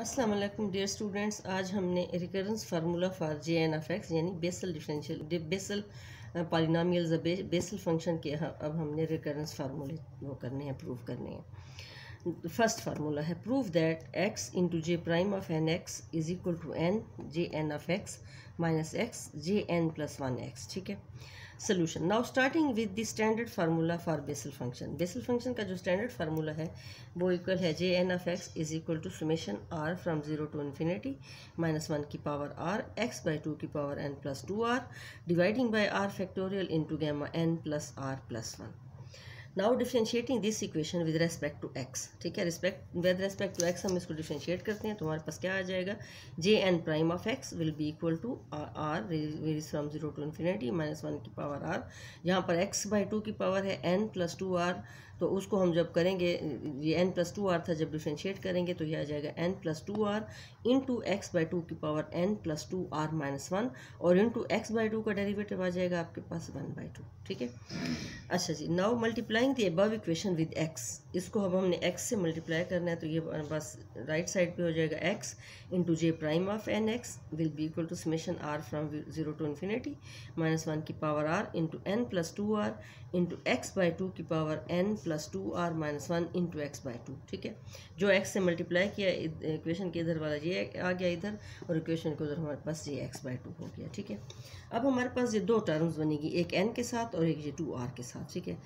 अस्सलाम वालेकुम dear students. आज हमने recurrence formula for J N of X यानी Bessel differential Bessel polynomials Bessel function के अब हमने रिकरेंस फार्मूले वो करने हैं, प्रूव करने हैं। फर्स्ट फार्मूला है prove that x into J prime of N x is equal to n J N of x minus x J N plus one x. ठीक है, solution. Now starting with the standard formula for Bessel function. Bessel function का जो standard formula है वो equal है J N of x is equal to summation are from 0 to infinity minus one की power are x by 2 की power N plus 2 r dividing by r factorial into gamma N plus are plus one. Now differentiating this equation with respect to x. ठीक है, with respect to x हम इसको differentiate करते हैं तो हमारे पास क्या आ जाएगा, J N prime of x will be equal to r varies from 0 to infinity minus one की पावर आर। यहाँ पर एक्स बाई 2 की पावर है एन प्लस 2 आर, तो उसको हम जब करेंगे, ये एन प्लस 2 आर था, जब डिफरेंशिएट करेंगे तो ये आ जाएगा N plus 2 are into x by 2 की power N plus 2 are minus one, और इंटू एक्स बाई 2 का डेरिवेटिव आ जाएगा आपके पास 1/2। ठीक है, अच्छा जी। Now multiplying the above equation with X, इसको अब हमने एक्स से मल्टीप्लाई करना है तो ये बस राइट साइड पे हो जाएगा X into J prime of N X will be equal to summation are from 0 to infinity minus one की power R into N plus 2 are into x by 2 की power N plus 2 are minus one into x by 2। ठीक है, जो x से multiply किया equation के इधर वाला ये आ गया इधर, और इक्वेशन के उधर हमारे पास ये एक्स बाई 2 हो गया। ठीक है, अब हमारे पास ये दो टर्म्स बनेगी, एक एन के साथ और एक ये 2 आर के साथ। ठीक है,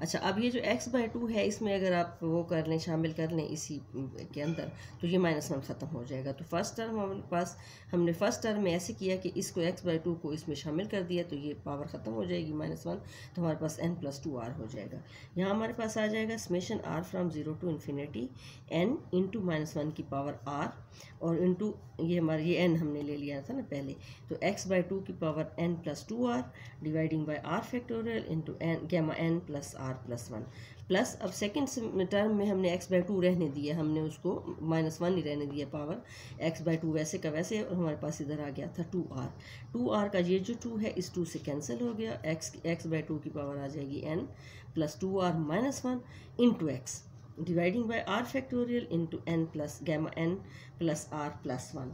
अच्छा, अब ये जो एक्स बाई 2 है इसमें अगर आप वो कर लें, शामिल कर लें इसी के अंदर, तो ये माइनस वन ख़त्म हो जाएगा। तो फर्स्ट टर्म हमारे पास, हमने फर्स्ट टर्म में ऐसे किया कि इसको एक्स बाई 2 को इसमें शामिल कर दिया तो ये पावर ख़त्म हो जाएगी माइनस वन, तो हमारे पास एन प्लस 2 आर हो जाएगा। यहाँ हमारे पास आ जाएगा summation are from 0 to infinity n into minus one की पावर आर, और इंटू ये हमारा ये एन हमने ले लिया था ना पहले, तो एक्स बाई 2 की power N plus 2 r dividing by r factorial into n gamma N plus are plus one, plus अब सेकेंड टर्म में हमने एक्स बाई 2 रहने दिया, हमने उसको माइनस वन ही रहने दिया, पावर एक्स बाई 2 वैसे का वैसे, और हमारे पास इधर आ गया था 2 आर का ये जो 2 है इस 2 से कैंसिल हो गया, एक्स बाई 2 की पावर आ जाएगी n plus 2 are minus one into x dividing by r factorial into N plus gamma N plus are plus one.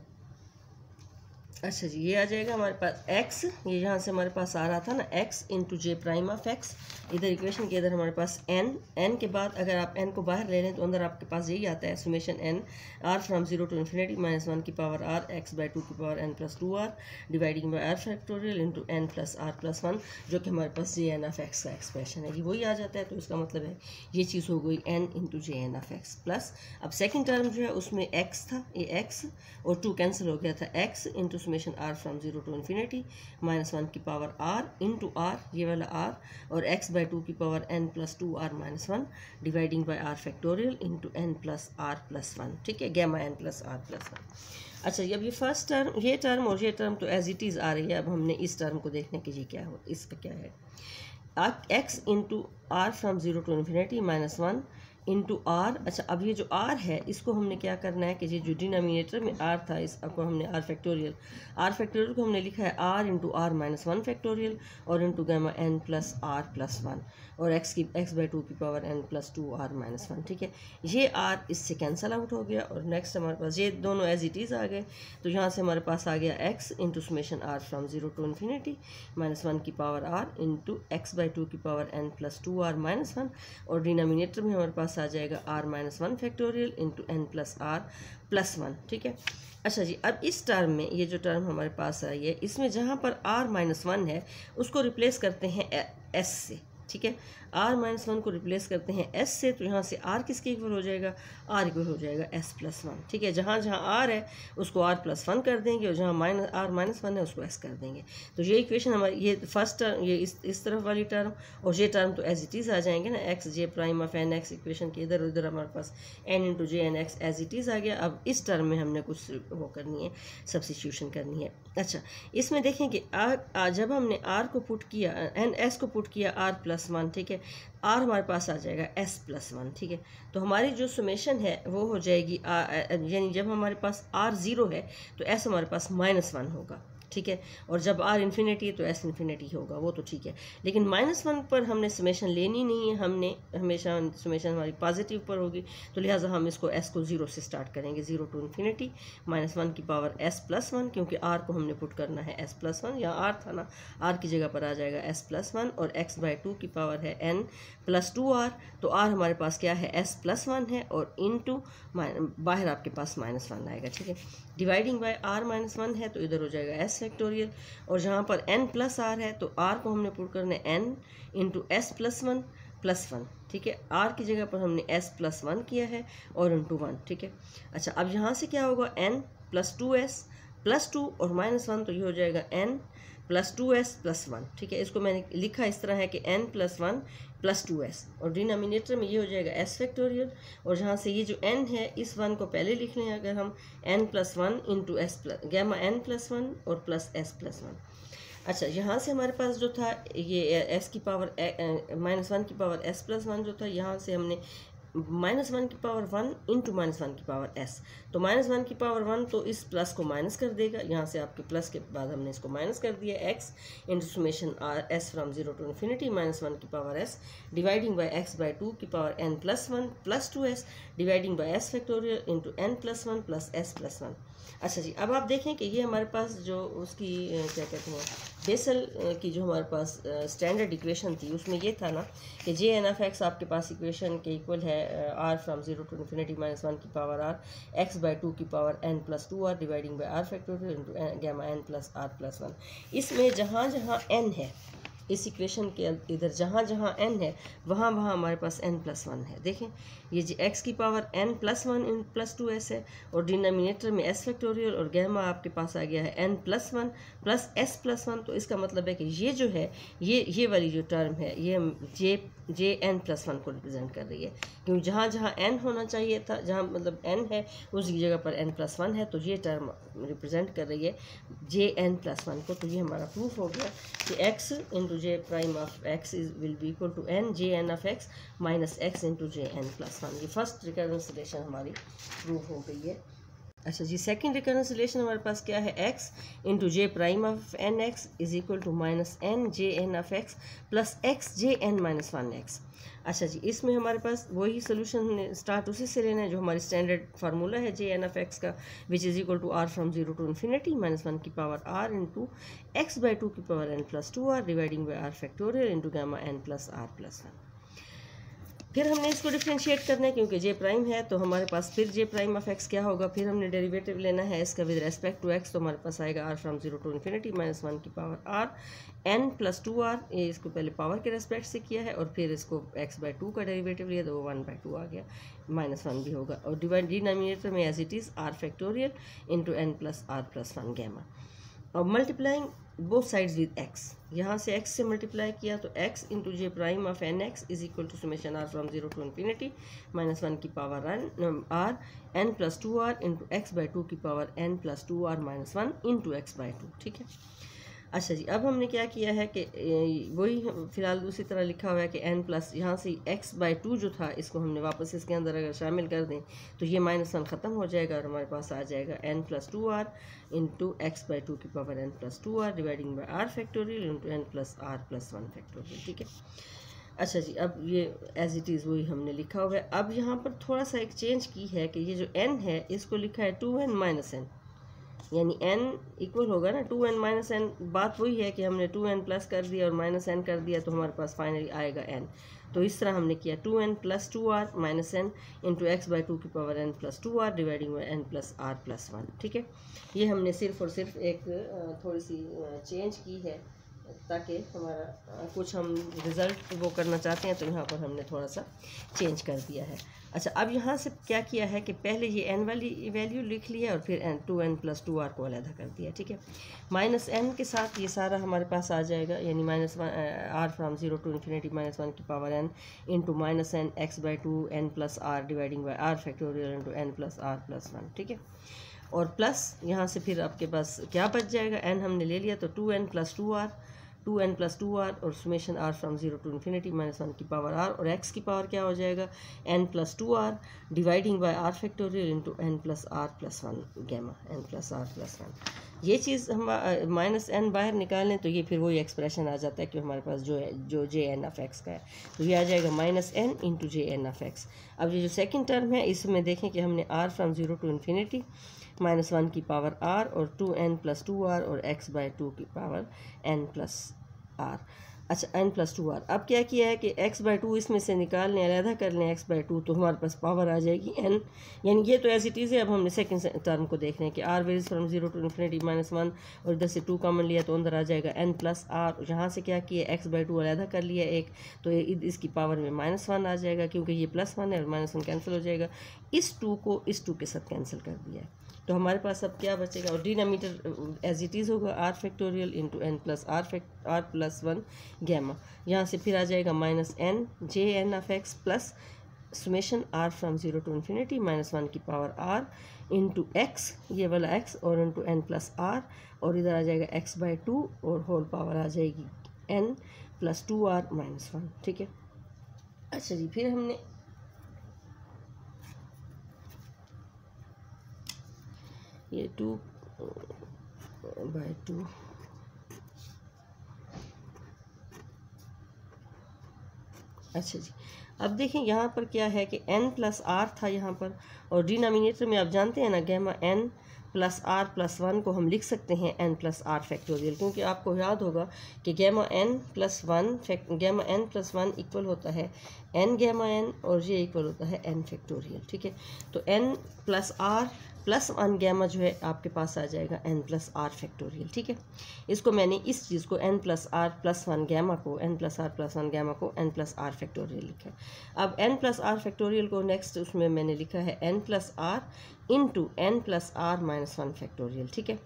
अच्छा जी, ये आ जाएगा हमारे पास x, ये यहाँ से हमारे पास आ रहा था ना x into J prime of x, इधर इक्वेशन के इधर हमारे पास n के बाद अगर आप n को बाहर ले लें तो अंदर आपके पास यही आता है summation n r from 0 to infinity minus one की पावर r x बाई 2 की power n plus 2 r dividing by r factorial into n plus are plus one, जो कि हमारे पास जे एन ऑफ एक्स का एक्सप्रेशन है, ये वही आ जाता है। तो इसका मतलब है ये चीज़ हो गई n into J N of x plus, अब सेकेंड टर्म जो है उसमें x था, ये x और 2 कैंसिल हो गया था, x into summation are from 0 to infinity minus one की पावर r इंटू आर, ये वाला r, और x बाई 2 की power n plus 2 are minus one dividing by r factorial into n plus are plus one. ठीक है, gamma n plus are plus one. अच्छा, अब ये फर्स्ट टर्म, ये टर्म और ये टर्म तो एज इट इज़ आ रही है। अब हमने इस टर्म को देखने के ये क्या हो, इसका क्या है, x into r from 0 to infinity minus one into r. अच्छा, अब ये जो आर है इसको हमने क्या करना है कि ये जो डिनोमिनेटर में आर था इसको हमने आर फैक्टोरियल को हमने लिखा है R into R minus one factorial और into gamma N plus are plus one, और एक्स बाई 2 की power N plus 2 are minus one. ठीक है, ये आर इससे कैंसिल आउट हो गया, और नेक्स्ट हमारे पास ये दोनों एज इट इज़ आ गए, तो यहाँ से हमारे पास आ गया X into summation are from 0 to infinity minus one की power R into x by 2 की power N plus 2 are minus one, और डिनोमिनेटर में हमारे पास आ जाएगा R minus one factorial into N plus are plus one. ठीक है, अच्छा जी, अब इस टर्म में ये जो टर्म हमारे पास आई है इसमें जहाँ पर आर माइनस वन है उसको रिप्लेस करते हैं एस से। ठीक है, आर माइनस वन को रिप्लेस करते हैं एस से, तो यहाँ से आर किसके इक्वल हो जाएगा, आर इक्वल हो जाएगा एस प्लस वन। ठीक है, जहाँ जहाँ आर है उसको आर प्लस वन कर देंगे, और जहाँ आर माइनस वन है उसको एस कर देंगे। तो ये इक्वेशन हमारी, ये फर्स्ट टर्म, ये इस तरफ वाली टर्म, और ये टर्म तो एज इट इज़ आ जाएंगे ना, X J prime of N X, equation के इधर उधर हमारे पास N into J N X as it is आ गया। अब इस टर्म में हमने कुछ वो करनी है, सब्स्टिट्यूशन करनी है। अच्छा, इसमें देखें कि जब हमने आर को पुट किया, एन एस को पुट किया आर प्लस वन, ठीक है, आर हमारे पास आ जाएगा एस प्लस वन। ठीक है, तो हमारी जो समेशन है वो हो जाएगी, यानी जब हमारे पास आर ज़ीरो है तो एस हमारे पास माइनस वन होगा। ठीक है। और जब आर इन्फिनिटी है तो एस इन्फिनिटी होगा, वो तो ठीक है। लेकिन -1 पर हमने समेशन लेनी नहीं है, हमने हमेशा समेशन हमारी पॉजिटिव पर होगी, तो लिहाजा हम इसको एस को 0 से स्टार्ट करेंगे, 0 टू इन्फिनिटी -1 की पावर s+1, क्योंकि आर को हमने पुट करना है s+1, या आर था ना, आर की जगह पर आ जाएगा s+1, और x/2 की पावर है n+2r, तो आर हमारे पास क्या है s+1 है, और इनटू बाहर आपके पास -1 आएगा, ठीक है। डिवाइडिंग बाय r -1 है तो इधर हो जाएगा s फैक्टोरियल, और जहाँ पर n+r है तो r को हमने पुट करना है n इंटू s+1+1, ठीक है। r की जगह पर हमने s+1 किया है और इंटू 1, ठीक है। अच्छा, अब यहाँ से क्या होगा n+2s+2 और -1, तो ये हो जाएगा n+2s+1, ठीक है। इसको मैंने लिखा इस तरह है कि n+1+2s, और डिनोमिनेटर में ये हो जाएगा s फैक्टोरियल, और जहाँ से ये जो n है इस 1 को पहले लिख लें अगर हम, n+1 into s gamma n+1 और प्लस s+1। अच्छा, यहाँ से हमारे पास जो था ये s की पावर -1 की पावर s+1 जो था, यहाँ से हमने -1 की पावर 1 इंटू -1 की पावर s, तो -1 की पावर 1 तो इस प्लस को माइनस कर देगा, यहाँ से आपके प्लस के बाद हमने इसको माइनस कर दिया, x into summation s from 0 to infinity -1 की power s dividing by x/2 की power n+1 + 2s dividing by s factorial into n+1 plus s+1। अच्छा जी, अब आप देखें कि ये हमारे पास जो उसकी क्या कहते हैं बेसल की जो हमारे पास स्टैंडर्ड इक्वेशन थी, उसमें ये था ना कि Jn(x) आपके पास इक्वेशन के इक्वल है r फ्रॉम 0 टू इन्फिनिटी -1 की पावर r x/2 की power n+2r dividing by r factorial into gamma n+r+1। इसमें जहाँ जहाँ n है इस इक्वेशन के इधर जहाँ जहाँ n है वहाँ वहाँ हमारे पास n+1 है। देखें ये जी x की पावर n+1 इन +2s है, और डिनोमिनेटर में s फैक्टोरियल, और गैमा आपके पास आ गया है n+1 प्लस s+1। तो इसका मतलब है कि ये जो है ये वाली जो टर्म है ये Jn+1 को रिप्रेजेंट कर रही है, क्योंकि जहाँ जहाँ n होना चाहिए था, जहाँ मतलब n है उसकी जगह पर n+1 है, तो ये टर्म रिप्रेजेंट कर रही है Jn+1 को। तो ये हमारा प्रूफ हो गया कि x into J'(x) will be equal to n Jn(x) minus x into Jn+1। ये फर्स्ट रिकरेंस रिलेशन हमारी प्रूफ हो गई है। अच्छा जी, सेकंड रिकरेंस रिलेशन हमारे पास क्या है, x into J'(n(x) is equal to -n Jn(x) plus x Jn-1x। अच्छा जी, इसमें हमारे पास वही सोल्यूशन स्टार्ट उसी से लेना है जो हमारी स्टैंडर्ड फार्मूला है Jn(x) का, which is equal to r from 0 to infinity -1 की पावर r इंटू x/2 की power n+2r dividing by r factorial into gamma n+r+1। फिर हमने इसको डिफ्रेंशिएट करना है, क्योंकि J' है तो हमारे पास फिर J'(x) क्या होगा, फिर हमने डेरिवेटिव लेना है इसका विद रेस्पेक्ट टू x, तो हमारे पास आएगा r फ्रॉम 0 टू इन्फिनिटी -1 की पावर r n+2r, ये इसको पहले पावर के रेस्पेक्ट से किया है, और फिर इसको x/2 का डेरिवेटिव लिया तो वो 1/2 आ गया, -1 भी होगा, और डिनोमिनेटर में as it is r factorial into n+r+1 gamma, और multiplying both sides with x, यहाँ से x से मल्टीप्लाई किया तो x into J'(n(x) is equal to summation r from 0 to infinity -1 की power r n+2r into x/2 की power n+2r -1 into x/2, ठीक है। अच्छा जी, अब हमने क्या किया है कि वही फ़िलहाल दूसरी तरह लिखा हुआ है कि n प्लस यहाँ से x/2 जो था इसको हमने वापस इसके अंदर अगर शामिल कर दें तो ये -1 ख़त्म हो जाएगा, और हमारे पास आ जाएगा n+2r इंटू x/2 की power n+2r dividing by r factorial into n+r+1 factorial, ठीक है। अच्छा जी, अब ये एज इट इज़ वही हमने लिखा हुआ है। अब यहाँ पर थोड़ा सा एक चेंज की है कि ये जो n है इसको लिखा है 2n - n, यानी n इक्वल होगा ना 2n - n। बात वही है कि हमने 2n प्लस कर दिया और -n कर दिया तो हमारे पास फाइनली आएगा n। तो इस तरह हमने किया 2n + 2r - n into x/2 की power n+2r dividing by n+r+1, ठीक है। ये हमने सिर्फ और सिर्फ एक थोड़ी सी चेंज की है ताकि हमारा कुछ हम रिज़ल्ट वो करना चाहते हैं तो यहाँ पर हमने थोड़ा सा चेंज कर दिया है। अच्छा, अब यहाँ से क्या किया है कि पहले ये n वाली वैल्यू लिख लिया और फिर 2n + 2r को अलग कर दिया, ठीक है। -n के साथ ये सारा हमारे पास आ जाएगा, यानी -1 r फ्रॉम 0 टू इन्फिनिटी -1 की power n into -n x/2 n + r dividing by r factorial into n+r+1, ठीक है। और प्लस यहाँ से फिर आपके पास क्या बच जाएगा, n हमने ले लिया तो 2n + 2r 2n+2r और summation r from 0 to infinity -1 की पावर r, और x की पावर क्या हो जाएगा n+2r dividing by r factorial into n+r+1 gamma n+r+1। ये चीज़ हम -n बाहर निकालें तो ये फिर वही एक्सप्रेशन आ जाता है कि हमारे पास जो Jn(x) का है, तो ये आ जाएगा -n इंटू Jn(x). अब ये जो सेकंड टर्म है इसमें देखें कि हमने r फ्रॉम 0 टू इन्फिनिटी -1 की पावर r और 2n+2r और x/2 की पावर n+r। अच्छा n+2r, अब क्या किया है कि x/2 इसमें से निकाल लें, अलहदा कर लें x/2, तो हमारे पास पावर आ जाएगी n, यानी ये तो एज इट इज़ है। अब हमने सेकंड टर्म को देख रहे हैं कि r varies from 0 to infinity -1 और इधर से 2 कॉमन लिया तो अंदर आ जाएगा n+r। यहाँ से क्या किया x/2 अलहदा कर लिया एक, तो इसकी पावर में -1 आ जाएगा क्योंकि ये +1 है और -1 कैंसिल हो जाएगा। इस 2 को इस 2 के साथ कैंसिल कर दिया है, तो हमारे पास अब क्या बचेगा, और डिनोमिनेटर एज इट इज़ होगा r factorial into n+r+1 gamma. यहाँ से फिर आ जाएगा -n Jn(x) plus summation r from 0 to infinity -1 की पावर r इंटू x, ये वाला x, और इंटू n+r, और इधर आ जाएगा x/2 और होल पावर आ जाएगी n+2r -1। ठीक है। अच्छा जी, फिर हमने ये 2/2 अच्छा जी, अब देखें यहाँ पर क्या है कि n+r था यहाँ पर, और डिनोमिनेटर में आप जानते हैं ना गैमा n+r+1 को हम लिख सकते हैं n+r फैक्टोरियल, क्योंकि आपको याद होगा कि गैमा n+1 इक्वल होता है n गैमा n और ये इक्वल होता है n फैक्टोरियल। ठीक है, तो n+r+1 गैमा जो है आपके पास आ जाएगा n+r फैक्टोरियल। ठीक है, इसको मैंने इस चीज़ को n+r+1 गैमा को n+r फैक्टोरियल लिखा है। अब n+r फैक्टोरियल को नेक्स्ट उसमें मैंने लिखा है n+r इंटू n+r-1 फैक्टोरियल। ठीक है,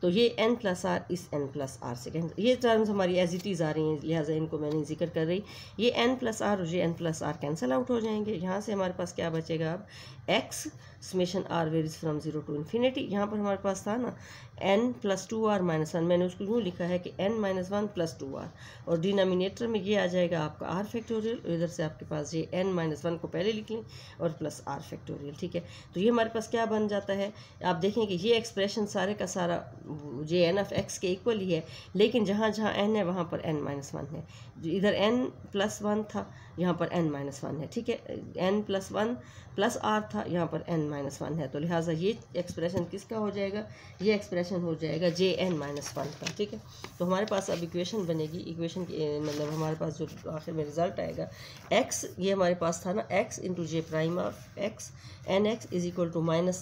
तो ये n+r इस n+r से कैंसिल, ये टर्म्स हमारी एज इट इज़ आ रही हैं, लिहाजा इनको मैंने जिक्र कर रही। ये n+r और ये n+r कैंसिल आउट हो जाएंगे। यहाँ से हमारे पास क्या बचेगा, अब x summation r varies from 0 to infinity. यहाँ पर हमारे पास था ना n+2r -1, मैंने उसको यूँ लिखा है कि n-1 + 2r, और डिनोमिनेटर में ये आ जाएगा आपका r फैक्टोरियल, इधर से आपके पास ये n-1 को पहले लिख लें और प्लस r फैक्टोरियल। ठीक है, तो ये हमारे पास क्या बन जाता है, आप देखें कि ये एक्सप्रेशन सारे का सारा Jn(x) के इक्वल ही है, लेकिन जहाँ जहाँ n है वहाँ पर n-1 है। इधर n+1 था, यहाँ पर n-1 है। ठीक है, n+1 + r था, यहाँ पर n-1 है, तो लिहाजा ये एक्सप्रेशन किसका हो जाएगा, ये एक्सप्रेशन हो जाएगा Jn-1 का। ठीक है, तो हमारे पास अब इक्वेशन बनेगी, इक्वेशन की मतलब हमारे पास जो आखिर में रिजल्ट आएगा x, ये हमारे पास था ना x इंटू J prime of x nx is equal to -n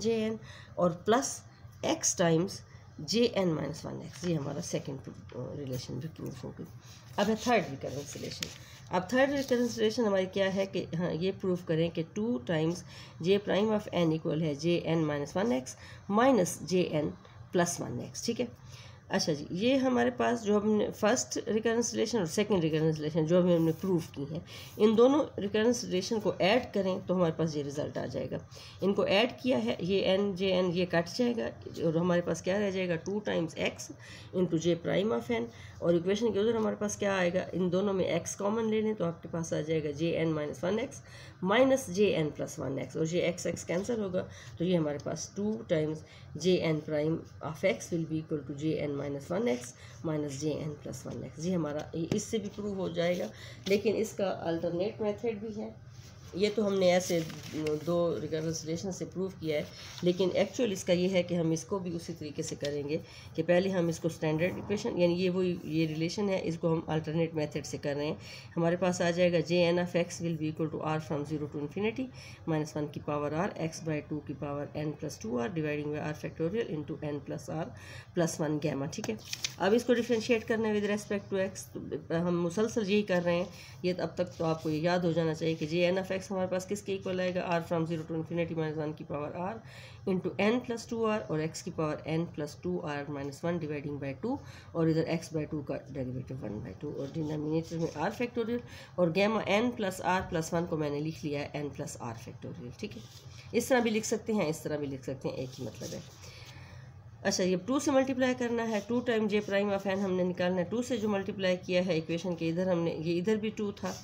Jn और प्लस x टाइम्स Jn-1x। ये हमारा सेकेंड रिलेशन भी प्रूफ हो गई। अब है थर्ड रिकरेंस रिलेशन। अब थर्ड रिकरेंस रिलेशन हमारी क्या है कि हाँ, ये प्रूफ करें कि 2 times J prime of n equal है Jn-1x माइनस Jn+1x। ठीक है, अच्छा जी, ये हमारे पास जो हमने फर्स्ट रिकरेंस रिलेशन और सेकंड रिकरेंस रिलेशन जो हमने प्रूफ की हैं, इन दोनों रिकरेंस रिलेशन को ऐड करें तो हमारे पास ये रिज़ल्ट आ जाएगा। इनको ऐड किया है, ये n Jn ये कट जाएगा और हमारे पास क्या रह जाएगा 2 टाइम्स x इंटू J प्राइम ऑफ n, और इक्वेशन के उधर हमारे पास क्या आएगा, इन दोनों में x कॉमन ले लें तो आपके पास आ जाएगा Jn-1x माइनस Jn+1x, और ये x कैंसिल होगा, तो ये हमारे पास 2 times Jn prime of x will be equal to Jn-1x minus Jn+1x। ये हमारा इससे भी प्रूव हो जाएगा, लेकिन इसका अल्टरनेट मेथड भी है। ये तो हमने ऐसे 2 रिकरेंस रिलेशन से प्रूव किया है, लेकिन एक्चुअल इसका ये है कि हम इसको भी उसी तरीके से करेंगे कि पहले हम इसको स्टैंडर्ड इक्वेशन, यानी ये रिलेशन है, इसको हम अल्टरनेट मेथड से कर रहे हैं। हमारे पास आ जाएगा Jn(x) will be equal to r from 0 to infinity -1 की पावर r x/2 की power n+2r dividing by r factorial into n+r+1 gamma. ठीक है, अब इसको डिफ्रेंशिएट करने विद रेस्पेक्ट टू x, तो हम मुसलसल यही कर रहे हैं। ये अब तक तो आपको ये याद हो जाना चाहिए कि Jn(x) हमारे पास किसके इक्वल आएगा, r फ्रॉम 0 टू इन्फिनिटी -1 की पावर r इंटू n+2r और x की पावर n+2r-1 डिवाइडिंग बाई 2, और इधर x/2 का डेरिवेटिव 1/2, और डिनोमिनेटर में r फैक्टोरियल, और गैमा n+r+1 को मैंने लिख लिया है n+r फैक्टोरियल। ठीक है, इस तरह भी लिख सकते हैं, इस तरह भी लिख सकते हैं, एक ही मतलब है। अच्छा, ये 2 से मल्टीप्लाई करना है, 2 time J prime of n हमने निकालना है। 2 से जो मल्टीप्लाई किया है इक्वेशन के इधर हमने, ये इधर भी 2 था,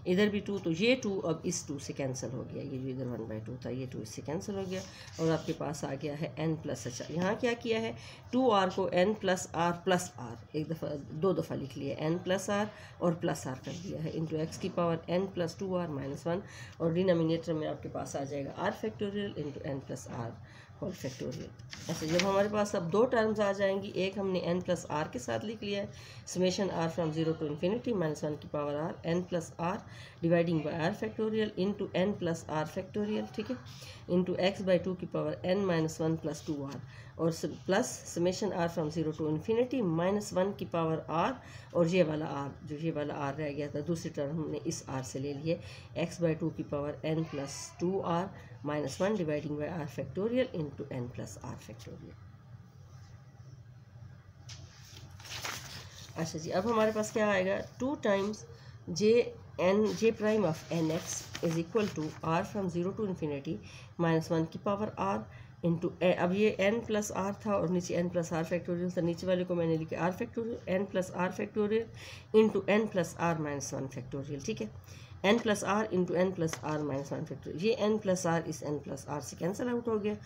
इधर भी 2, तो ये 2 अब इस 2 से कैंसिल हो गया, ये जो इधर 1/2 था ये 2 इससे कैंसिल हो गया और आपके पास आ गया है n प्लस। अच्छा, यहाँ क्या किया है, 2r को n प्लस r, एक दफ़ा 2 दफ़ा लिख लिया, n प्लस r और प्लस r कर दिया है, इंटू एक्स की power n plus 2r minus 1 और डिनोमिनेटर में आपके पास आ जाएगा r factorial into n plus r whole factorial. अच्छा, जब हमारे पास अब 2 टर्म्स आ जाएंगी, एक हमने n प्लस r के साथ लिख लिया है, summation r from 0 to infinity minus 1 की power r n plus r dividing by r factorial into n plus r factorial, ठीक है, इंटू x बाई 2 की power n minus 1 plus 2r और plus summation r from 0 to infinity minus 1 की power r और ये वाला r, जो ये वाला r रह गया था दूसरी टर्म हमने इस r से ले लिए, x बाई 2 की power n plus 2r minus 1 dividing by r factorial into n plus r factorial. अच्छा जी, अब हमारे पास क्या आएगा, 2 times J prime of N x is equal to r from 0 to infinity minus 1 की पावर r इंटू, अब ये n प्लस r था और नीचे n प्लस r फैक्टोरियल था, नीचे वाले को मैंने लिखा r factorial n plus r factorial into n plus r minus 1 factorial, ठीक है, n plus r into n plus r minus 1 factorial, ये n प्लस r इस n प्लस r से कैंसिल आउट हो गया।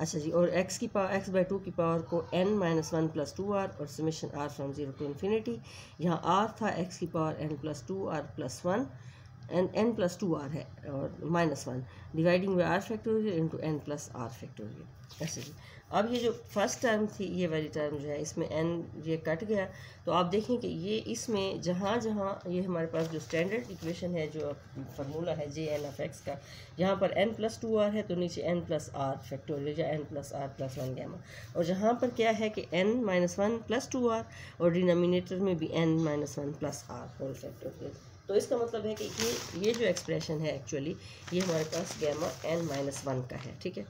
अच्छा जी, और x बाई 2 की पावर को n माइनस 1 प्लस 2r और summation r from 0 to infinity, यहाँ r था x की power n plus 2r plus 1 n plus 2r है और minus 1 dividing by r factorial into n plus r factorial. ऐसे जी, अब ये जो फर्स्ट टर्म थी, ये वाली टर्म जो है इसमें n ये कट गया, तो आप देखें कि ये इसमें जहाँ जहाँ ये हमारे पास जो स्टैंडर्ड इक्वेशन है, जो फार्मूला है जे एन ऑफ एक्स का, यहाँ पर n प्लस 2r है तो नीचे n प्लस r फैक्टोरियल या n plus r plus 1 gamma, और जहाँ पर क्या है कि n माइनस 1 प्लस 2r और डिनोमिनेटर में भी n minus 1 plus r whole factorial. तो इसका मतलब है कि ये जो एक्सप्रेशन है एक्चुअली ये हमारे पास गैमा n माइनस 1 का है, ठीक है,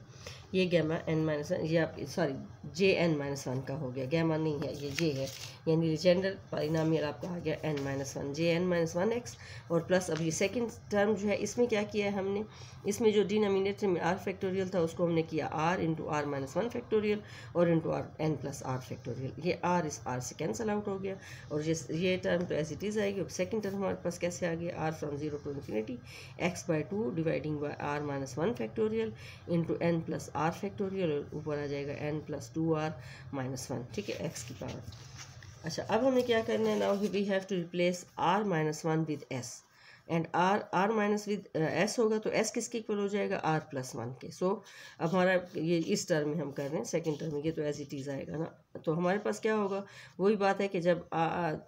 ये गैमा n माइनस 1, ये आप सॉरी जे n माइनस 1 का हो गया, गैमा नहीं है ये जे है, यानी लेजेंडर पॉलिनोमियल आपका आ गया n माइनस 1 जे n माइनस 1 x और प्लस अब ये सेकंड टर्म जो है इसमें क्या किया है हमने, इसमें जो डिनोमिनेटर में r फैक्टोरियल था उसको हमने किया r into r minus 1 factorial और into r n plus r factorial, ये r इस r से कैंसिल आउट हो गया और ये टर्म तो एज इट इज़ आएगी। अब सेकंड टर्म हमारे पास कैसे आ गया, r from 0 to infinity x by 2 dividing by r minus 1 factorial into n plus r factorial और ऊपर आ जाएगा n प्लस 2r माइनस 1, ठीक है, x की पावर। अच्छा, अब हमें क्या करना है, now we have to replace r minus 1 with s and r minus with s होगा तो s किसके इक्वल हो जाएगा, r प्लस 1 के। सो अब हमारा ये इस टर्म में हम कर रहे हैं, सेकंड टर्म में ये तो एज इट इज़ आएगा ना, तो हमारे पास क्या होगा, वही बात है कि जब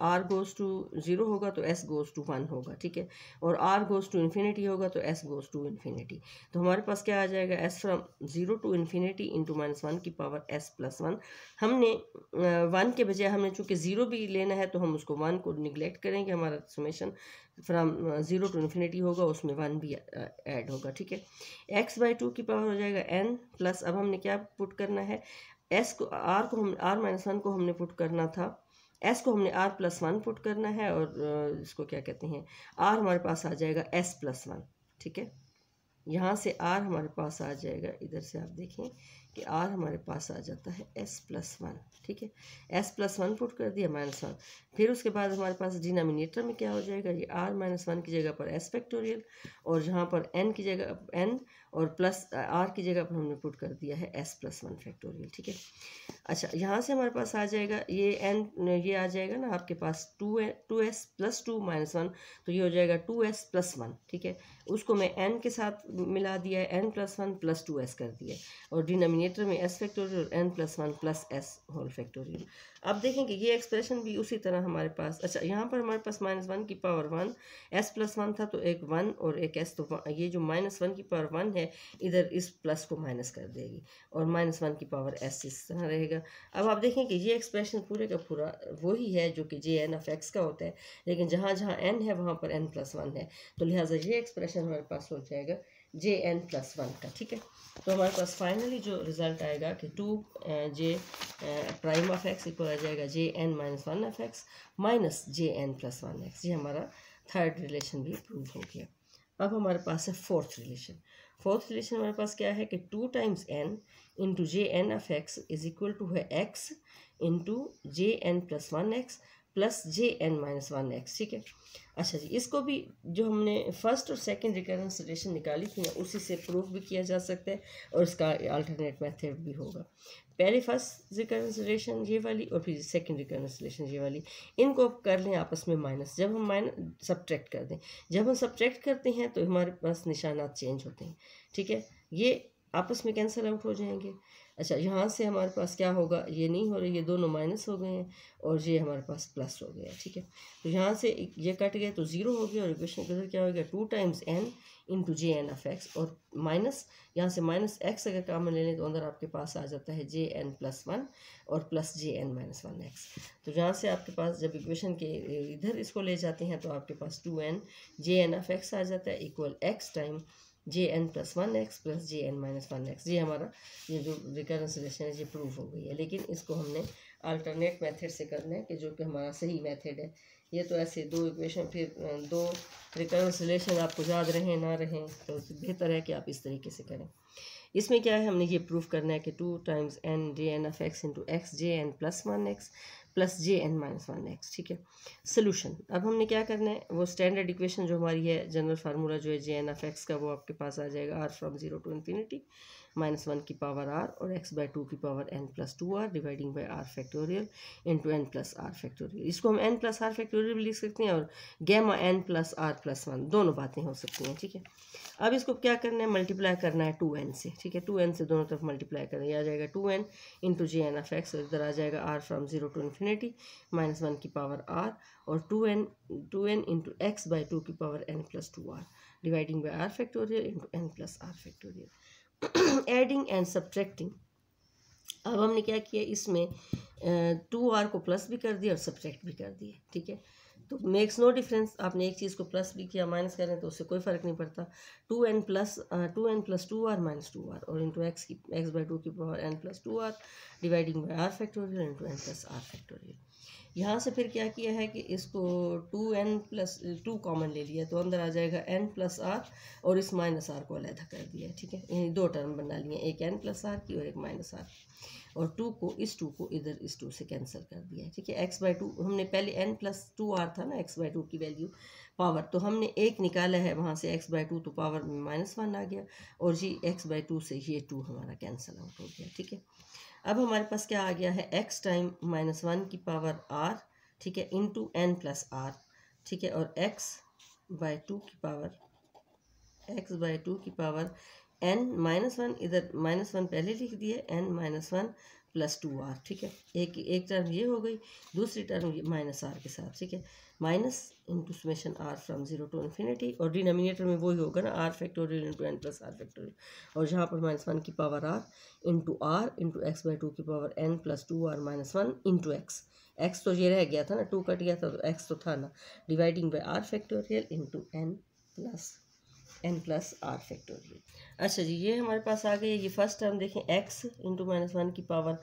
r गोज़ टू 0 होगा तो s गोज़ टू 1 होगा, ठीक है, और r गोज़ टू इन्फिनिटी होगा तो s गोज़ टू इन्फिनिटी, तो हमारे पास क्या आ जाएगा, s from 0 to infinity into minus 1 की पावर s प्लस 1। हमने 1 के बजाय हमने चूँकि 0 भी लेना है तो हम उसको 1 को निगलेक्ट करेंगे, हमारा समेशन फ्रॉम 0 टू इन्फिनिटी होगा उसमें 1 भी ऐड होगा, ठीक है, x बाई 2 की पावर हो जाएगा n प्लस, अब हमने क्या पुट करना है, s को r को हम r माइनस 1 को हमने पुट करना था, s को हमने r प्लस 1 पुट करना है और इसको क्या कहते हैं, r हमारे पास आ जाएगा s प्लस 1, ठीक है, यहाँ से r हमारे पास आ जाएगा, इधर से आप देखें कि r हमारे पास आ जाता है s प्लस 1, ठीक है, s प्लस 1 पुट कर दिया माइनस 1, फिर उसके बाद हमारे पास डिनोमिनेटर में क्या हो जाएगा, ये r माइनस 1 की जगह पर s फैक्टोरियल और जहाँ पर n की जगह n और प्लस r की जगह पर हमने पुट कर दिया है s प्लस 1 फैक्टोरियल, ठीक है। अच्छा, यहाँ से हमारे पास आ जाएगा ये n, ये आ जाएगा ना आपके पास 2s प्लस 2 माइनस 1, तो ये हो जाएगा 2s प्लस 1, ठीक है, उसको मैं n के साथ मिला दिया है, n प्लस 1 प्लस 2s कर दिया और डिनोमिनेटर में s फैक्टोरियल और n plus 1 plus s whole factorial. अब देखेंगे ये एक्सप्रेशन भी उसी तरह हमारे पास, अच्छा यहाँ पर हमारे पास माइनस 1 की पावर 1 s प्लस 1 था तो एक 1 और एक s, तो ये जो माइनस 1 की पावर 1 है इधर इस प्लस को माइनस कर देगी और माइनस 1 की पावर s इस तरह रहेगा। अब आप देखें कि ये एक्सप्रेशन पूरे का पूरा वही है जो कि जे एन ऑफ एक्स का होता है, लेकिन जहाँ जहाँ n है वहाँ पर n प्लस 1 है, तो लिहाजा ये एक्सप्रेशन हमारे पास हो जाएगा जे एन प्लस 1 का, ठीक है। तो हमारे पास फाइनली जो रिजल्ट आएगा कि 2 J prime of x equal आ जाएगा J N minus 1 of x minus J N plus 1 x. ये हमारा थर्ड रिलेशन भी प्रूव हो गया। अब हमारे पास है फोर्थ रिलेशन। फोर्थ रिलेशन हमारे पास क्या है कि 2 times n into J N of x is equal to है x इंटू जे एन प्लस 1x प्लस जे एन माइनस 1x, ठीक है। अच्छा जी, इसको भी जो हमने फर्स्ट और सेकंड रिकरेंस रिलेशन निकाली थी ना, उसी से प्रूफ भी किया जा सकता है और इसका अल्टरनेट मेथड भी होगा। पहले फर्स्ट रिकरेंस रिलेशन ये वाली और फिर सेकंड रिकरेंस रिलेशन ये वाली, इनको कर लें आपस में माइनस। जब हम माइनस सब्ट्रैक्ट कर दें, जब हम सब्ट्रैक्ट करते हैं तो हमारे पास निशानात चेंज होते हैं, ठीक है। ये आपस में कैंसिल आउट हो जाएंगे। अच्छा, यहाँ से हमारे पास क्या होगा, ये नहीं हो रही, ये दोनों माइनस हो गए हैं और ये हमारे पास प्लस हो गया, ठीक है। तो यहाँ से ये कट गए तो ज़ीरो हो गया और इक्वेशन के अंदर क्या हो गया, 2 times n into J N of x और माइनस यहाँ से माइनस एक्स अगर कॉमन ले लें तो अंदर आपके पास आ जाता है जे एन प्लस 1 और प्लस जे एन माइनस 1x। तो यहाँ से आपके पास जब इक्वेशन के इधर इसको ले जाते हैं तो आपके पास 2n J N of X आ जाता है equal x time J N plus 1x plus जे एन माइनस 1x। ये हमारा ये जो रिकरेंस रिलेशन है ये प्रूव हो गई है, लेकिन इसको हमने अल्टरनेट मेथड से करना है कि जो कि हमारा सही मेथड है। ये तो ऐसे दो इक्वेशन फिर दो रिकरेंस रिलेशन आपको याद रहें ना रहें तो बेहतर है कि आप इस तरीके से करें। इसमें क्या है, हमने ये प्रूव करना है कि 2 times n J N of x into x J N plus 1x plus J N minus 1x, ठीक है। सोल्यूशन अब हमने क्या करना है, वो स्टैंडर्ड इक्वेशन जो हमारी है, जनरल फार्मूला जो है जे एन ऑफ एक्स का, वो आपके पास आ जाएगा r फ्रॉम 0 टू इन्फिनिटी -1 की पावर r और x/2 की power n plus 2r dividing by r factorial into n plus r factorial. इसको हम n प्लस r फैक्टोरियल भी लिख सकते हैं और gamma n plus r plus 1 दोनों बातें हो सकती हैं, ठीक है। अब इसको क्या करना है, मल्टीप्लाई करना है 2n से, ठीक है। 2n से दोनों तरफ मल्टीप्लाई करना है, आ जाएगा 2n into J N of x और इधर आ जाएगा r फ्रॉम 0 टू इन्फिनिटी -1 की पावर r और 2n इंटू x/2 की power n plus 2r dividing by r factorial into n plus r factorial. Adding and subtracting, अब हमने क्या किया, इसमें 2r को प्लस भी कर दिया और सब्ट्रैक्ट भी कर दिया, ठीक है। तो मेक्स नो डिफरेंस, आपने एक चीज़ को प्लस भी किया माइनस करें तो उससे कोई फ़र्क नहीं पड़ता। 2n plus 2r minus 2r और इंटू x/2 की power n plus 2r dividing by r factorial into n plus r factorial. यहाँ से फिर क्या किया है कि इसको 2n प्लस 2 कॉमन ले लिया तो अंदर आ जाएगा n प्लस r और इस माइनस r को अलग कर दिया, ठीक है। यानी दो टर्म बना लिए, एक n प्लस r की और एक माइनस r, और 2 को इधर इस 2 से कैंसिल कर दिया है, ठीक है। x/2 हमने पहले n प्लस 2r था ना, x/2 की वैल्यू पावर, तो हमने एक निकाला है वहाँ से x/2 तो पावर में -1 आ गया और जी x/2 से ये 2 हमारा कैंसिल आउट हो गया, ठीक है। अब हमारे पास क्या आ गया है, x टाइम -1 की पावर r, ठीक है, इंटू n प्लस r, ठीक है, और x/2 की पावर n -1, इधर -1 पहले लिख दिए, n -1 प्लस 2r, ठीक है। एक टर्म ये हो गई, दूसरी टर्म ये माइनस r के साथ, ठीक है, minus into summation r from 0 to infinity और डिनोमिनेटर में वही होगा ना, r factorial into n plus r factorial, और जहाँ पर -1 की पावर r इंटू x/2 की power n plus 2r -1 into x तो ये रह गया था ना, 2 कट गया था तो x तो था ना, dividing by r factorial into n plus r factorial. अच्छा जी, ये हमारे पास आ गई, ये फर्स्ट टर्म देखें, x इंटू -1 की पावर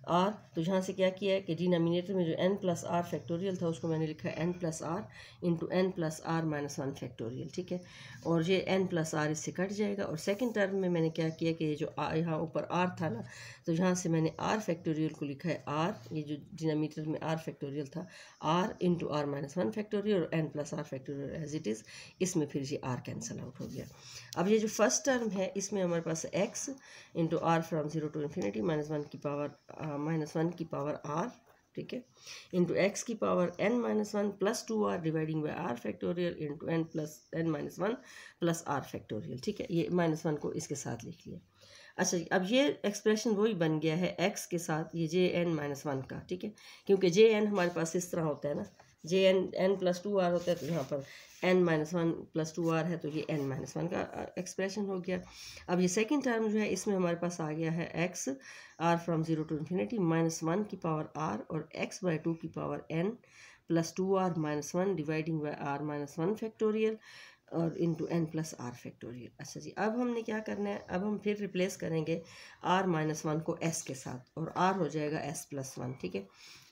r, तो यहाँ से क्या किया है कि डिनोमिनेटर में जो n प्लस r फैक्टोरियल था उसको मैंने लिखा है n plus r into n plus r -1 factorial, ठीक है, और ये n प्लस r इससे कट जाएगा। और सेकंड टर्म में मैंने क्या किया कि ये जो यहाँ ऊपर r था ना, तो यहाँ से मैंने r फैक्टोरियल को लिखा है r, ये जो डिनोमिनेटर में r फैक्टोरियल था, r इंटू r -1 फैक्टोरियल और n plus r factorial as it is, इसमें फिर ये r कैंसिल आउट हो गया। अब ये जो फर्स्ट टर्म है इसमें हमारे पास x into r from 0 to infinity -1 की पावर r, ठीक है, इंटू x की power n-1 plus 2r dividing by r factorial into n-1 plus r factorial, ठीक है। ये -1 को इसके साथ लिख लिया। अच्छा जी, अब ये एक्सप्रेशन वही बन गया है x के साथ ये jn-1 का, ठीक है, क्योंकि jn हमारे पास इस तरह होता है ना, n प्लस 2r होता है, तो यहाँ पर n-1 प्लस 2r है तो ये n-1 का एक्सप्रेशन हो गया। अब ये सेकंड टर्म जो है इसमें हमारे पास आ गया है x r from 0 to infinity -1 की पावर r और x/2 की power n plus 2r -1 dividing by r -1 factorial और into N plus R factorial. अच्छा जी, अब हमने क्या करना है, अब हम फिर रिप्लेस करेंगे आर माइनस वन को एस के साथ और आर हो जाएगा एस प्लस वन। ठीक है,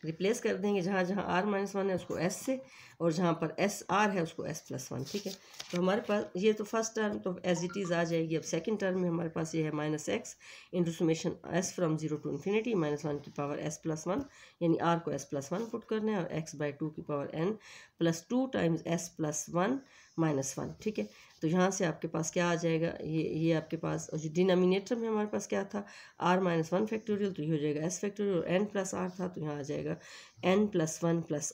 रिप्लेस कर देंगे जहाँ जहाँ आर माइनस वन है उसको एस से, और जहाँ पर एस आर है उसको एस प्लस वन। ठीक है, तो हमारे पास ये तो फर्स्ट टर्म तो एज इट इज़ आ जाएगी। अब सेकंड टर्म में हमारे पास ये है minus x into summation S from zero to infinity minus one की पावर एस प्लस वन, यानी आर को एस प्लस वन पुट करना है, और एक्स बाई टू की power N plus two times s plus one minus one. ठीक है, तो यहाँ से आपके पास क्या आ जाएगा, ये आपके पास, और जो डिनोमिनेटर में हमारे पास क्या था, आर माइनस वन फैक्टोरियल, तो ये हो जाएगा एस फैक्टोरियल, और एन प्लस आर था तो यहाँ आ जाएगा N plus one plus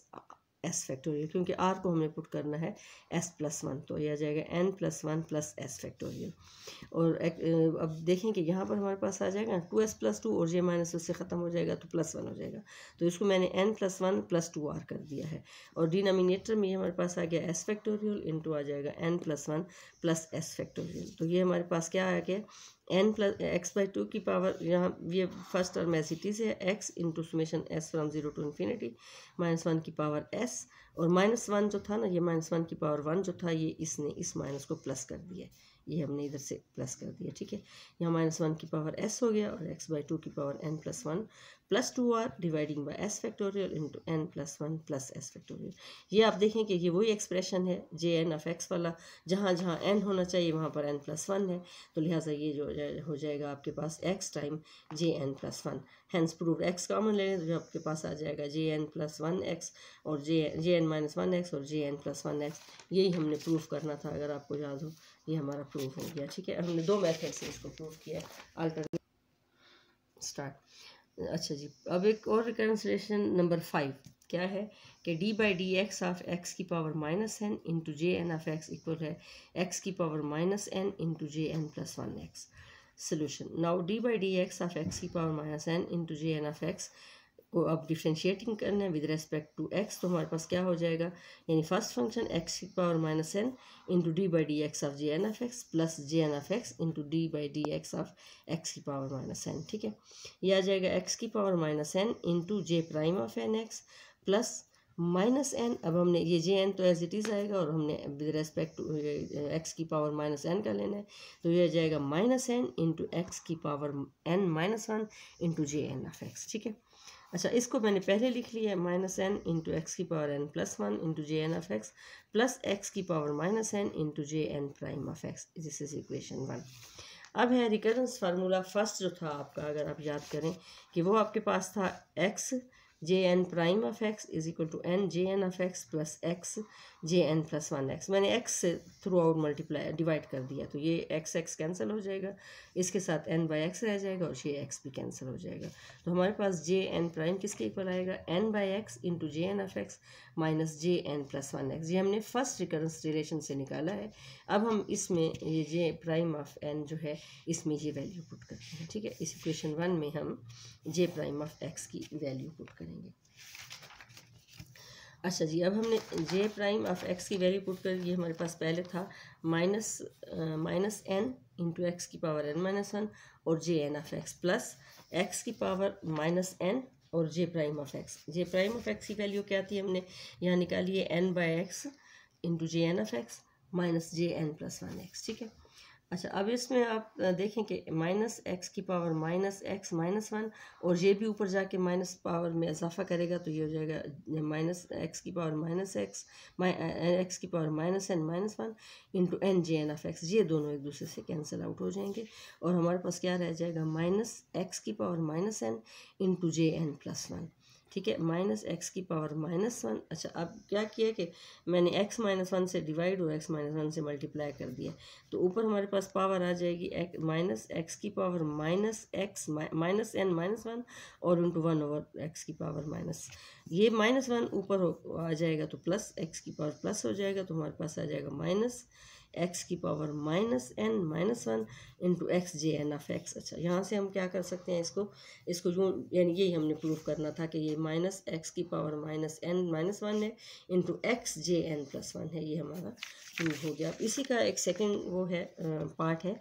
S factorial, क्योंकि आर को हमें पुट करना है एस प्लस वन, तो यह आ जाएगा N plus one plus S factorial. और अब देखें कि यहाँ पर हमारे पास आ जाएगा टू एस प्लस टू, और जे माइनस उससे ख़त्म हो जाएगा तो प्लस वन हो जाएगा, तो इसको मैंने n plus one plus two r कर दिया है। और डिनोमिनेटर में ये हमारे पास आ गया एस फैक्टोरियल इंटू आ जाएगा N plus one plus S factorial. तो ये हमारे पास क्या आ गया, N plus X by two की पावर, यहाँ ये first term as it is है, x into summation S from zero to infinity minus one की पावर एस, और माइनस वन जो था ना, ये माइनस वन की पावर वन जो था, ये इसने इस माइनस को प्लस कर दिया, ये हमने इधर से प्लस कर दिया। ठीक है, यहाँ माइनस वन की पावर एस हो गया, और एक्स बाई टू की power N plus one plus two r dividing by s factorial into N plus one plus S factorial. ये आप देखें कि ये वही एक्सप्रेशन है जे एन ऑफ एक्स वाला, जहाँ जहाँ एन होना चाहिए वहाँ पर एन प्लस वन है, तो लिहाजा ये जो हो जाएगा आपके पास X time J N plus one. Hence prove X common ले लें तो आपके पास आ जाएगा J N plus one X और J N minus one X और J N plus one X. यही हमने प्रूफ करना था, अगर आपको याद हो, ये हमारा प्रूफ हो गया। ठीक है, हमने दो मेथड से इसको प्रूफ किया, अल्टरनेट स्टार्ट। अच्छा जी, अब एक और रिकन्सिलेशन नंबर 5 क्या है कि D by D x of x की power minus N into J N of x equal है एक्स की power minus N into J N plus one X. Solution, now D by D x of x की power minus N into J N of X को अब differentiating करना है with respect to x, तो हमारे पास क्या हो जाएगा, यानी फर्स्ट फंक्शन एक्स की power minus N into d by D x of j N of x plus J N of x into d by D x of x की power minus n. ठीक है, यह आ जाएगा x की power minus N into J prime of N x plus minus n. अब हमने ये जे एन तो एज इट इज़ आएगा, और हमने विद रेस्पेक्ट टू एक्स की पावर माइनस एन का लेना है, तो ये आ जाएगा माइनस एन इंटू एक्स की power N minus one into J N of X. ठीक है, अच्छा इसको मैंने पहले लिख लिया है, माइनस एन इंटू एक्स की power N plus one into J N of x plus x की power minus N into J N prime of X. This is equation 1। अब है रिकरेंस फार्मूला फर्स्ट जो था आपका, अगर आप याद करें कि वो आपके पास था x J N prime of x is equal to n J N of x plus x J N plus one x. मैंने एक्स से थ्रू आउट मल्टीप्लाई डिवाइड कर दिया, तो ये एक्स एक्स कैंसिल हो जाएगा, इसके साथ एन बाई एक्स रह जाएगा और ये एक्स भी कैंसिल हो जाएगा। तो हमारे पास जे एन प्राइम किसके इक्वल आएगा, n by x into J N of x minus J N plus one x. ये हमने फर्स्ट रिकरेंस रिलेशन से निकाला है। अब हम इसमें ये जे प्राइम ऑफ एन जो है इसमें ये वैल्यू पुट करते हैं। ठीक है, इस इक्वेशन 1 में हम जे प्राइम ऑफ एक्स की वैल्यू पुट करेंगे। अच्छा जी, अब हमने जे प्राइम ऑफ एक्स की वैल्यू पुट कर, ये हमारे पास पहले था माइनस एन इंटू एक्स की पावर एन माइनस वन और J N of x plus x की पावर माइनस एन और जे prime of X. J prime of x की वैल्यू क्या थी, हमने यहाँ निकाली है N by x into J N of x minus J N plus one x. ठीक है, अच्छा अब इसमें आप देखें कि माइनस एक्स की power minus x minus one और ये भी ऊपर जाके माइनस पावर में इजाफा करेगा, तो ये हो जाएगा माइनस एक्स की पावर माइनस एक्स की power minus N minus one into n J N of x. ये दोनों एक दूसरे से कैंसिल आउट हो जाएंगे और हमारे पास क्या रह जाएगा, माइनस एक्स की पावर माइनस एन इंटू जे एन प्लस वन। ठीक है, माइनस एक्स की पावर माइनस वन। अच्छा अब क्या किया कि मैंने एक्स माइनस वन से डिवाइड और एक्स माइनस वन से मल्टीप्लाई कर दिया, तो ऊपर हमारे पास पावर आ जाएगी माइनस एक्स की power minus x minus N minus one और इंटू वन ओवर एक्स की पावर माइनस, ये माइनस वन ऊपर आ जाएगा तो प्लस एक्स की पावर प्लस हो जाएगा, तो हमारे पास आ जाएगा माइनस एक्स की power minus N minus one into x J N of x. अच्छा यहाँ से हम क्या कर सकते हैं, इसको जो यानी यही हमने प्रूफ करना था कि ये माइनस एक्स की power minus N minus one है इंटू एक्स जे एन प्लस वन है, ये हमारा प्रूफ हो गया। अब इसी का एक सेकंड वो है पार्ट है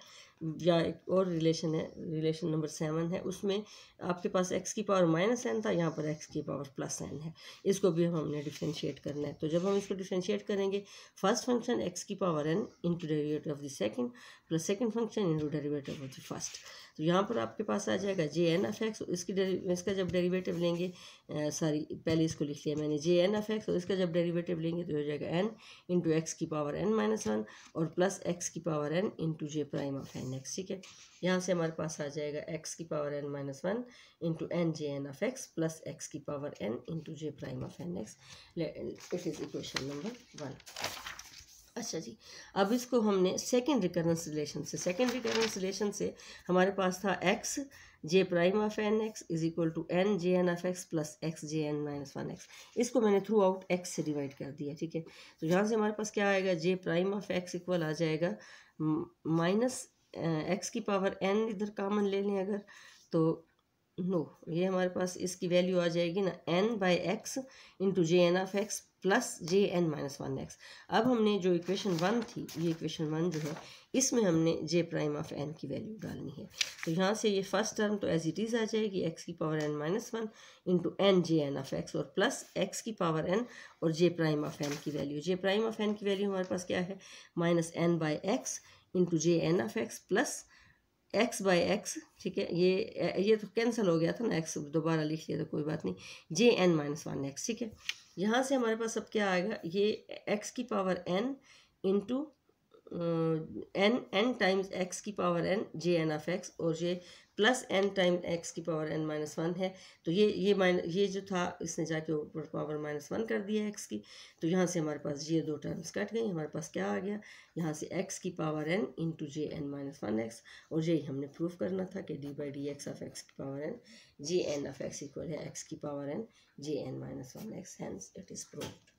या एक और रिलेशन है, रिलेशन नंबर 7 है, उसमें आपके पास x की पावर -n था, यहाँ पर x की पावर +n है। इसको भी हमने डिफ्रेंशिएट करना है। तो जब हम इसको डिफ्रेंशिएट करेंगे, फर्स्ट फंक्शन x की power n into derivative of the second plus second function into derivative of the first. तो यहाँ पर आपके पास आ जाएगा jn(x), इसका जब डेरिवेटिव लेंगे, पहले इसको लिख लिया मैंने jn(x), और इसका जब डेरिवेटिव लेंगे तो हो जाएगा n इंटू एक्स की पावर n-1 और प्लस x की power n into J prime of nx। ठीक है, यहाँ से हमारे पास आ जाएगा x की power n-1 into n J N of x plus x की power n into J prime of nx। It is equation number 1। अच्छा जी, अब इसको हमने सेकंड रिकरेंस रिलेशन से हमारे पास था x j prime of N x is equal to n J N of x plus x J n -1 x. इसको मैंने थ्रू आउट x से डिवाइड कर दिया। ठीक है, तो यहाँ से हमारे पास क्या आएगा, जे प्राइम ऑफ x इक्वल आ जाएगा माइनस एक्स की पावर n, इधर कॉमन ले लें अगर तो ये हमारे पास इसकी वैल्यू आ जाएगी ना n/x into J N of x plus J n -1 x. अब हमने जो इक्वेशन 1 थी, ये इक्वेशन 1 जो है, इसमें हमने जे प्राइम ऑफ n की वैल्यू डालनी है। तो यहाँ से ये फर्स्ट टर्म तो एज इट इज़ आ जाएगी, x की power n-1 into n J N of x और प्लस x की पावर n और जे प्राइम ऑफ n की value. J prime of n की वैल्यू हमारे पास क्या है, -n/x into J N of x plus x/x। ठीक है, ये तो कैंसिल हो गया था ना, x दोबारा लिख लिया तो कोई बात नहीं, जे एन -1 एक्स। ठीक है, यहाँ से हमारे पास अब क्या आएगा, ये x की power n into n times x की power n J N of x और ये प्लस n टाइम्स x की पावर n-1 है। तो ये जो था इसने जाके ऊपर पावर -1 कर दिया x की। तो यहाँ से हमारे पास ये दो टर्म्स कट गई, हमारे पास क्या आ गया, यहाँ से x की पावर n इंटू जे एन -1 एक्स, और यही हमने प्रूव करना था कि d/dx ऑफ x की power n J N of x equal है x की power n J n -1 x. Hence it is proved.